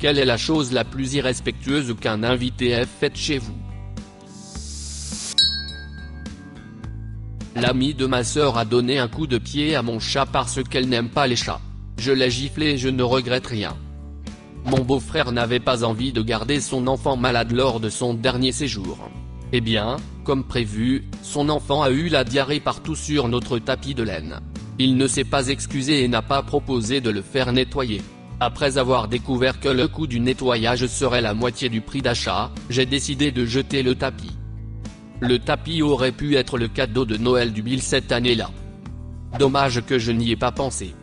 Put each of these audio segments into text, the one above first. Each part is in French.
Quelle est la chose la plus irrespectueuse qu'un invité ait faite chez vous? L'amie de ma sœur a donné un coup de pied à mon chat parce qu'elle n'aime pas les chats. Je l'ai giflé et je ne regrette rien. Mon beau-frère n'avait pas envie de garder son enfant malade lors de son dernier séjour. Eh bien, comme prévu, son enfant a eu la diarrhée partout sur notre tapis de laine. Il ne s'est pas excusé et n'a pas proposé de le faire nettoyer. Après avoir découvert que le coût du nettoyage serait la moitié du prix d'achat, j'ai décidé de jeter le tapis. Le tapis aurait pu être le cadeau de Noël du Bill cette année-là. Dommage que je n'y ai pas pensé.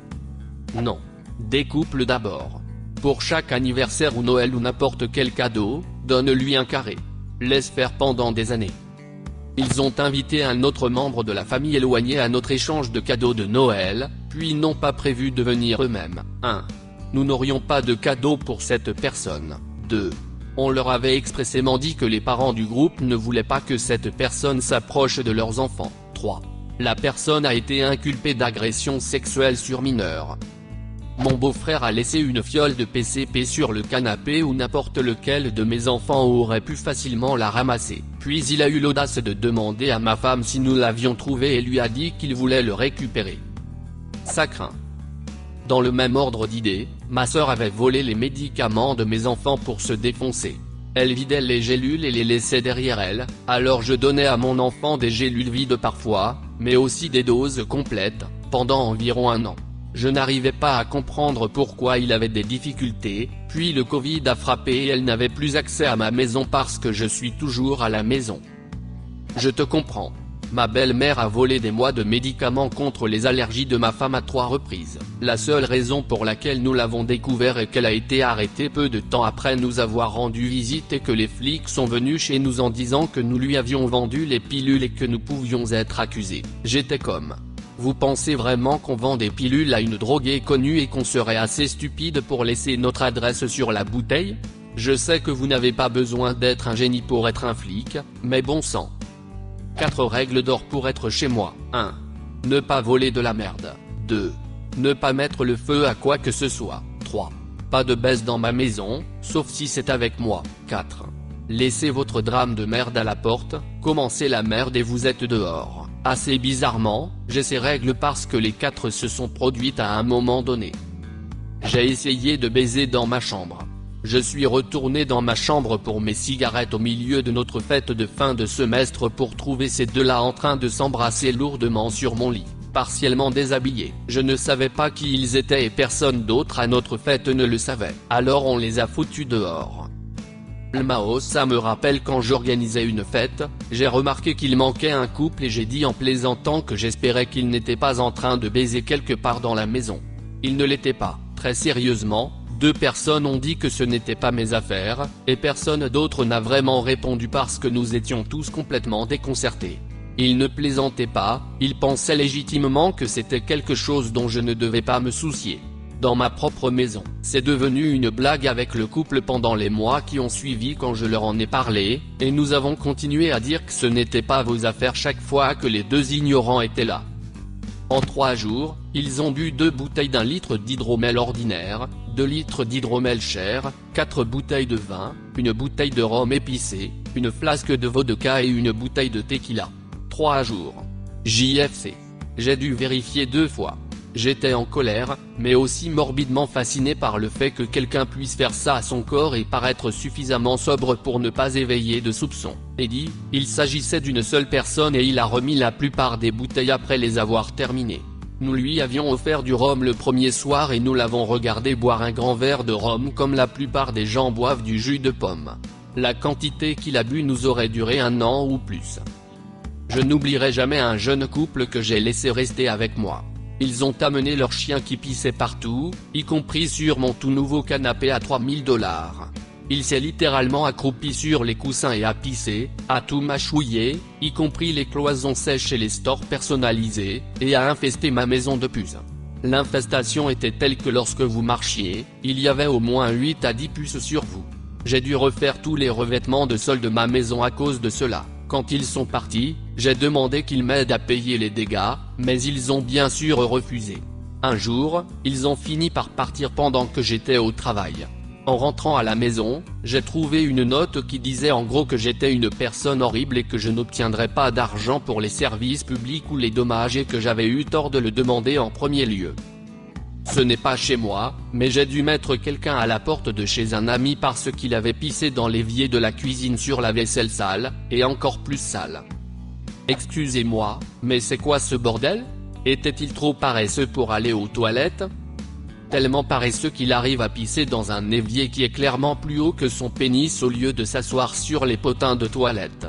Non. Découple d'abord. Pour chaque anniversaire ou Noël ou n'importe quel cadeau, donne-lui un carré. Laisse faire pendant des années. Ils ont invité un autre membre de la famille éloigné à notre échange de cadeaux de Noël, puis n'ont pas prévu de venir eux-mêmes. 1. Nous n'aurions pas de cadeau pour cette personne. 2. On leur avait expressément dit que les parents du groupe ne voulaient pas que cette personne s'approche de leurs enfants. 3. La personne a été inculpée d'agression sexuelle sur mineur. Mon beau-frère a laissé une fiole de PCP sur le canapé où n'importe lequel de mes enfants aurait pu facilement la ramasser. Puis il a eu l'audace de demander à ma femme si nous l'avions trouvé et lui a dit qu'il voulait le récupérer. Ça craint. Dans le même ordre d'idées, ma sœur avait volé les médicaments de mes enfants pour se défoncer. Elle vidait les gélules et les laissait derrière elle, alors je donnais à mon enfant des gélules vides parfois, mais aussi des doses complètes, pendant environ 1 an. Je n'arrivais pas à comprendre pourquoi il avait des difficultés, puis le Covid a frappé et elle n'avait plus accès à ma maison parce que je suis toujours à la maison. Je te comprends. Ma belle-mère a volé des mois de médicaments contre les allergies de ma femme à 3 reprises. La seule raison pour laquelle nous l'avons découvert est qu'elle a été arrêtée peu de temps après nous avoir rendu visite et que les flics sont venus chez nous en disant que nous lui avions vendu les pilules et que nous pouvions être accusés. J'étais comme... Vous pensez vraiment qu'on vend des pilules à une droguée connue et qu'on serait assez stupide pour laisser notre adresse sur la bouteille? Je sais que vous n'avez pas besoin d'être un génie pour être un flic, mais bon sang. 4 règles d'or pour être chez moi. 1. Ne pas voler de la merde. 2. Ne pas mettre le feu à quoi que ce soit. 3. Pas de baisse dans ma maison, sauf si c'est avec moi. 4. Laissez votre drame de merde à la porte, commencez la merde et vous êtes dehors. Assez bizarrement, j'ai ces règles parce que les 4 se sont produites à un moment donné. J'ai essayé de baiser dans ma chambre. Je suis retourné dans ma chambre pour mes cigarettes au milieu de notre fête de fin de semestre pour trouver ces deux-là en train de s'embrasser lourdement sur mon lit, partiellement déshabillés. Je ne savais pas qui ils étaient et personne d'autre à notre fête ne le savait. Alors on les a foutus dehors. Le Mao, ça me rappelle quand j'organisais une fête, j'ai remarqué qu'il manquait un couple et j'ai dit en plaisantant que j'espérais qu'ils n'étaient pas en train de baiser quelque part dans la maison. Ils ne l'étaient pas. Très sérieusement, 2 personnes ont dit que ce n'était pas mes affaires, et personne d'autre n'a vraiment répondu parce que nous étions tous complètement déconcertés. Ils ne plaisantaient pas, ils pensaient légitimement que c'était quelque chose dont je ne devais pas me soucier. Dans ma propre maison, c'est devenu une blague avec le couple pendant les mois qui ont suivi quand je leur en ai parlé, et nous avons continué à dire que ce n'était pas vos affaires chaque fois que les 2 ignorants étaient là. En 3 jours, ils ont bu 2 bouteilles d'1 litre d'hydromel ordinaire, 2 litres d'hydromel cher, 4 bouteilles de vin, une bouteille de rhum épicé, une flasque de vodka et une bouteille de tequila. 3 jours. JFC. J'ai dû vérifier 2 fois. J'étais en colère, mais aussi morbidement fasciné par le fait que quelqu'un puisse faire ça à son corps et paraître suffisamment sobre pour ne pas éveiller de soupçons. Eddie, il s'agissait d'une seule personne et il a remis la plupart des bouteilles après les avoir terminées. Nous lui avions offert du rhum le premier soir et nous l'avons regardé boire un grand verre de rhum comme la plupart des gens boivent du jus de pomme. La quantité qu'il a bu nous aurait duré 1 an ou plus. Je n'oublierai jamais un jeune couple que j'ai laissé rester avec moi. Ils ont amené leur chien qui pissait partout, y compris sur mon tout nouveau canapé à $3000. Il s'est littéralement accroupi sur les coussins et a pissé, a tout mâchouillé, y compris les cloisons sèches et les stores personnalisés, et a infesté ma maison de puces. L'infestation était telle que lorsque vous marchiez, il y avait au moins 8 à 10 puces sur vous. J'ai dû refaire tous les revêtements de sol de ma maison à cause de cela. Quand ils sont partis, j'ai demandé qu'ils m'aident à payer les dégâts, mais ils ont bien sûr refusé. Un jour, ils ont fini par partir pendant que j'étais au travail. En rentrant à la maison, j'ai trouvé une note qui disait en gros que j'étais une personne horrible et que je n'obtiendrais pas d'argent pour les services publics ou les dommages et que j'avais eu tort de le demander en premier lieu. Ce n'est pas chez moi, mais j'ai dû mettre quelqu'un à la porte de chez un ami parce qu'il avait pissé dans l'évier de la cuisine sur la vaisselle sale, et encore plus sale. Excusez-moi, mais c'est quoi ce bordel? Était-il trop paresseux pour aller aux toilettes? Tellement paresseux qu'il arrive à pisser dans un évier qui est clairement plus haut que son pénis au lieu de s'asseoir sur les potins de toilette.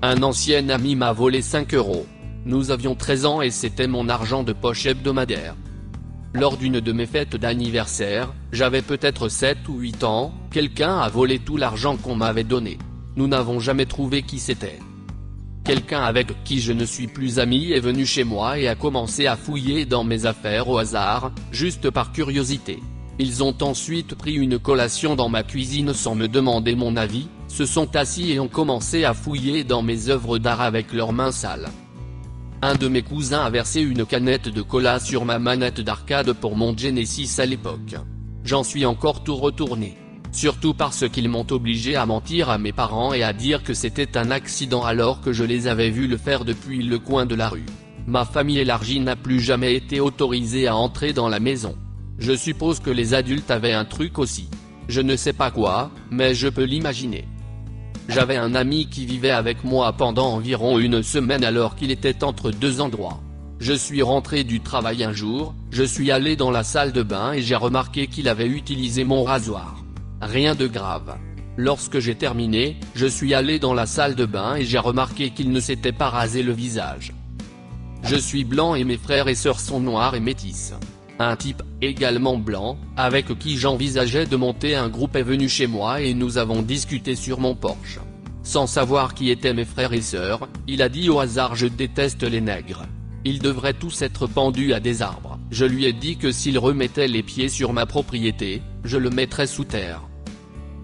Un ancien ami m'a volé 5 €. Nous avions 13 ans et c'était mon argent de poche hebdomadaire. Lors d'une de mes fêtes d'anniversaire, j'avais peut-être 7 ou 8 ans, quelqu'un a volé tout l'argent qu'on m'avait donné. Nous n'avons jamais trouvé qui c'était. Quelqu'un avec qui je ne suis plus ami est venu chez moi et a commencé à fouiller dans mes affaires au hasard, juste par curiosité. Ils ont ensuite pris une collation dans ma cuisine sans me demander mon avis, se sont assis et ont commencé à fouiller dans mes œuvres d'art avec leurs mains sales. Un de mes cousins a versé une canette de cola sur ma manette d'arcade pour mon Genesis à l'époque. J'en suis encore tout retourné. Surtout parce qu'ils m'ont obligé à mentir à mes parents et à dire que c'était un accident alors que je les avais vus le faire depuis le coin de la rue. Ma famille élargie n'a plus jamais été autorisée à entrer dans la maison. Je suppose que les adultes avaient un truc aussi. Je ne sais pas quoi, mais je peux l'imaginer. J'avais un ami qui vivait avec moi pendant environ une semaine alors qu'il était entre deux endroits. Je suis rentré du travail un jour, je suis allé dans la salle de bain et j'ai remarqué qu'il avait utilisé mon rasoir. Rien de grave. Lorsque j'ai terminé, je suis allé dans la salle de bain et j'ai remarqué qu'il ne s'était pas rasé le visage. Je suis blanc et mes frères et sœurs sont noirs et métis. Un type, également blanc, avec qui j'envisageais de monter un groupe est venu chez moi et nous avons discuté sur mon porche. Sans savoir qui étaient mes frères et sœurs, il a dit au hasard: je déteste les nègres. Ils devraient tous être pendus à des arbres. Je lui ai dit que s'il remettait les pieds sur ma propriété, je le mettrais sous terre.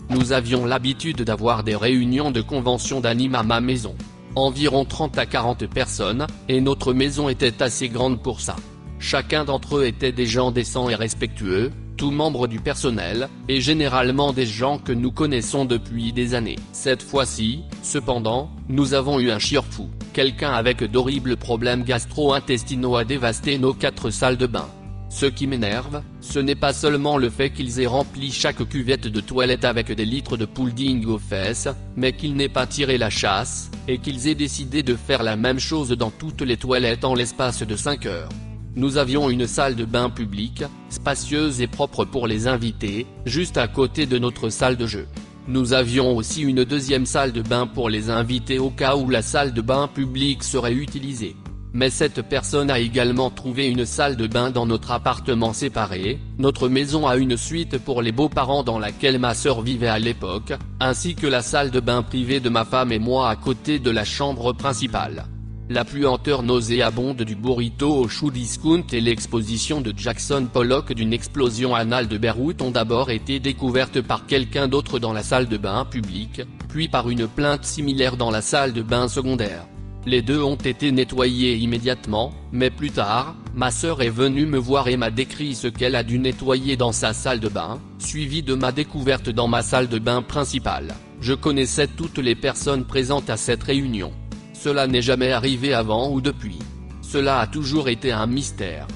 Nous avions l'habitude d'avoir des réunions de convention d'animes à ma maison. Environ 30 à 40 personnes, et notre maison était assez grande pour ça. Chacun d'entre eux était des gens décents et respectueux, tous membres du personnel, et généralement des gens que nous connaissons depuis des années. Cette fois-ci, cependant, nous avons eu un chieur-fou. Quelqu'un avec d'horribles problèmes gastro-intestinaux a dévasté nos 4 salles de bain. Ce qui m'énerve, ce n'est pas seulement le fait qu'ils aient rempli chaque cuvette de toilette avec des litres de pudding aux fesses, mais qu'ils n'aient pas tiré la chasse, et qu'ils aient décidé de faire la même chose dans toutes les toilettes en l'espace de 5 heures. Nous avions une salle de bain publique, spacieuse et propre pour les invités, juste à côté de notre salle de jeu. Nous avions aussi une deuxième salle de bain pour les invités au cas où la salle de bain publique serait utilisée. Mais cette personne a également trouvé une salle de bain dans notre appartement séparé. Notre maison a une suite pour les beaux-parents dans laquelle ma sœur vivait à l'époque, ainsi que la salle de bain privée de ma femme et moi à côté de la chambre principale. La puanteur nauséabonde du burrito au chou discount et l'exposition de Jackson Pollock d'une explosion anale de Beyrouth ont d'abord été découvertes par quelqu'un d'autre dans la salle de bain publique, puis par une plainte similaire dans la salle de bain secondaire. Les deux ont été nettoyés immédiatement, mais plus tard, ma sœur est venue me voir et m'a décrit ce qu'elle a dû nettoyer dans sa salle de bain, suivi de ma découverte dans ma salle de bain principale. Je connaissais toutes les personnes présentes à cette réunion. Cela n'est jamais arrivé avant ou depuis. Cela a toujours été un mystère.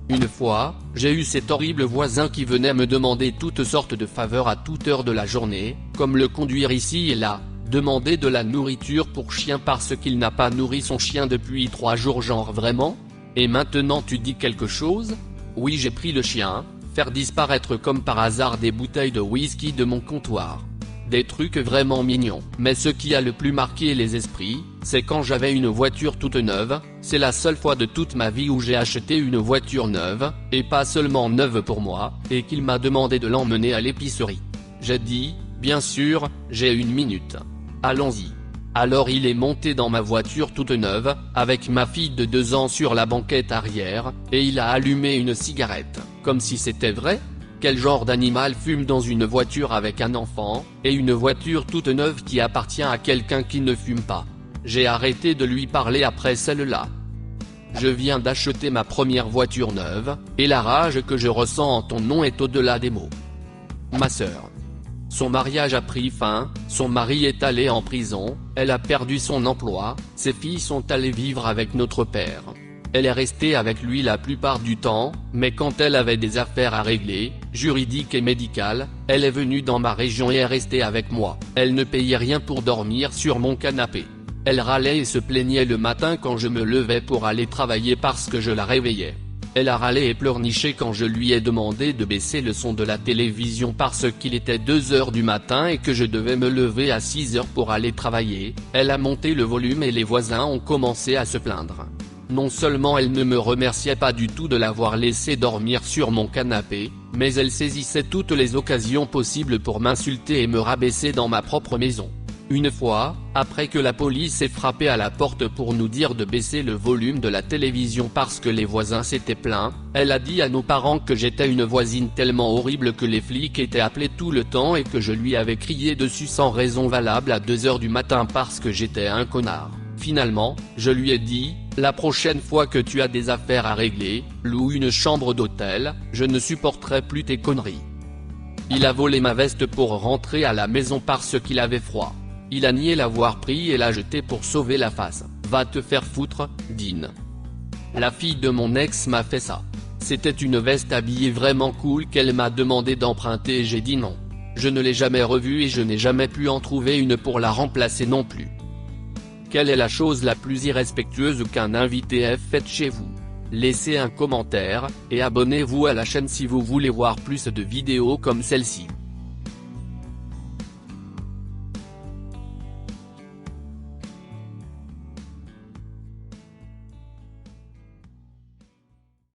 Une fois, j'ai eu cet horrible voisin qui venait me demander toutes sortes de faveurs à toute heure de la journée, comme le conduire ici et là. Demander de la nourriture pour chien parce qu'il n'a pas nourri son chien depuis 3 jours, genre vraiment? Et maintenant tu dis quelque chose? Oui, j'ai pris le chien, faire disparaître comme par hasard des bouteilles de whisky de mon comptoir. Des trucs vraiment mignons. Mais ce qui a le plus marqué les esprits, c'est quand j'avais une voiture toute neuve. C'est la seule fois de toute ma vie où j'ai acheté une voiture neuve, et pas seulement neuve pour moi, et qu'il m'a demandé de l'emmener à l'épicerie. J'ai dit, bien sûr, j'ai 1 minute. Allons-y. Alors il est monté dans ma voiture toute neuve, avec ma fille de 2 ans sur la banquette arrière, et il a allumé une cigarette, comme si c'était vrai. Quel genre d'animal fume dans une voiture avec un enfant, et une voiture toute neuve qui appartient à quelqu'un qui ne fume pas? J'ai arrêté de lui parler après celle-là. Je viens d'acheter ma première voiture neuve, et la rage que je ressens en ton nom est au-delà des mots. Ma sœur. Son mariage a pris fin, son mari est allé en prison, elle a perdu son emploi, ses filles sont allées vivre avec notre père. Elle est restée avec lui la plupart du temps, mais quand elle avait des affaires à régler, juridiques et médicales, elle est venue dans ma région et est restée avec moi. Elle ne payait rien pour dormir sur mon canapé. Elle râlait et se plaignait le matin quand je me levais pour aller travailler parce que je la réveillais. Elle a râlé et pleurniché quand je lui ai demandé de baisser le son de la télévision parce qu'il était 2 heures du matin et que je devais me lever à 6 heures pour aller travailler. Elle a monté le volume et les voisins ont commencé à se plaindre. Non seulement elle ne me remerciait pas du tout de l'avoir laissé dormir sur mon canapé, mais elle saisissait toutes les occasions possibles pour m'insulter et me rabaisser dans ma propre maison. Une fois, après que la police ait frappé à la porte pour nous dire de baisser le volume de la télévision parce que les voisins s'étaient plaints, elle a dit à nos parents que j'étais une voisine tellement horrible que les flics étaient appelés tout le temps et que je lui avais crié dessus sans raison valable à 2 heures du matin parce que j'étais un connard. Finalement, je lui ai dit, la prochaine fois que tu as des affaires à régler, loue une chambre d'hôtel, je ne supporterai plus tes conneries. Il a volé ma veste pour rentrer à la maison parce qu'il avait froid. Il a nié l'avoir pris et l'a jeté pour sauver la face. Va te faire foutre, Dean. La fille de mon ex m'a fait ça. C'était une veste habillée vraiment cool qu'elle m'a demandé d'emprunter et j'ai dit non. Je ne l'ai jamais revue et je n'ai jamais pu en trouver une pour la remplacer non plus. Quelle est la chose la plus irrespectueuse qu'un invité ait faite chez vous? Laissez un commentaire, et abonnez-vous à la chaîne si vous voulez voir plus de vidéos comme celle-ci.